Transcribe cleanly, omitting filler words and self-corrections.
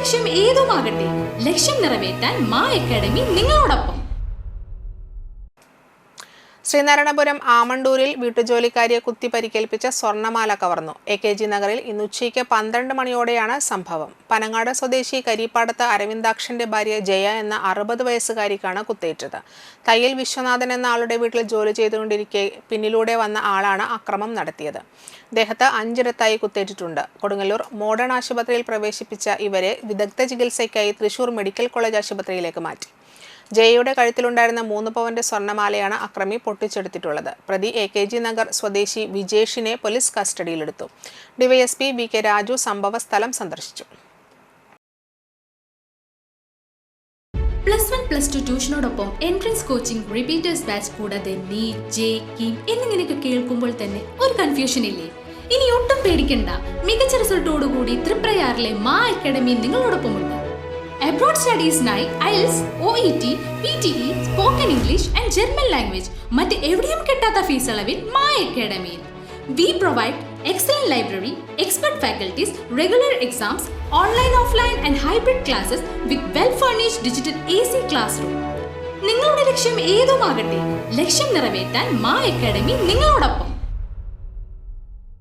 ലക്ഷ്യം ഏതുമാകട്ടെ, ലക്ഷ്യം നിറവേറ്റാൻ മാ അക്കാഡമി നിങ്ങളോടൊപ്പം. ശ്രീനാരായണപുരം ആമണ്ടൂരിൽ വീട്ടുജോലിക്കാരിയെ കുത്തി പരിക്കേൽപ്പിച്ച സ്വർണ്ണമാല കവർന്നു. AKG നഗറിൽ ഇന്ന് ഉച്ചയ്ക്ക് 12 മണിയോടെയാണ് സംഭവം. പനങ്ങാട് സ്വദേശി കരിപ്പാടത്ത് അരവിന്ദാക്ഷന്റെ ഭാര്യ ജയ എന്ന 60 വയസ്സുകാരിക്കാണ് കുത്തേറ്റത്. തയ്യൽ വിശ്വനാഥൻ എന്ന ആളുടെ വീട്ടിൽ ജോലി ചെയ്തുകൊണ്ടിരിക്കെ പിന്നിലൂടെ വന്ന ആളാണ് അക്രമം നടത്തിയത്. ദേഹത്ത് 5 ഇടത്തായി കുത്തേറ്റിട്ടുണ്ട്. കൊടുങ്ങല്ലൂർ മോഡേൺ ആശുപത്രിയിൽ പ്രവേശിപ്പിച്ച ഇവരെ വിദഗ്ധ ചികിത്സയ്ക്കായി തൃശൂർ മെഡിക്കൽ കോളേജ് ആശുപത്രിയിലേക്ക് മാറ്റി. ജയയുടെ കഴുത്തിലുണ്ടായിരുന്ന 3 പവന്റെ സ്വർണ്ണമാലയാണ് അക്രമി പൊട്ടിച്ചെടുത്തിട്ടുള്ളത്. പ്രതി AKG നഗർ സ്വദേശി വിജേഷിനെ പോലീസ് കസ്റ്റഡിയിലെടുത്തു. ഡിവൈഎസ്പി VK രാജു സംഭവ സ്ഥലം സന്ദർശിച്ചു. +1, +2 ട്യൂഷനോടൊപ്പം എൻട്രൻസ് കോച്ചിംഗ്, റിപ്പീറ്റേഴ്സ് ബാച്ച് കൂടാതെ നീറ്റ്, JEE എന്നിങ്ങനെയൊക്കെ കേൾക്കുമ്പോൾ തന്നെ ഒരു കൺഫ്യൂഷൻ ഇല്ലേ? ഇനി ഒട്ടും പേടിക്കണ്ട. മികച്ച റിസൾട്ടോടുകൂടി തൃപ്രയാറിലെ മാ അക്കാഡമി നിങ്ങളോടൊപ്പമുണ്ട്. Abroad സ്റ്റഡീസിനായി IELTS, OET, PTE, spoken English and German language മറ്റ് എവിടെയും കിട്ടാത്ത ഫീസ് അളവിൽ മാ അക്കാഡമിയിൽ. We provide excellent library, expert faculties, regular exams, online, offline and hybrid classes with well-furnished digital AC classroom. നിങ്ങളുടെ ലക്ഷ്യം ഏതുമാകട്ടെ, ലക്ഷ്യം നിറവേറ്റാൻ മാ അക്കാഡമി നിങ്ങളോടൊപ്പം.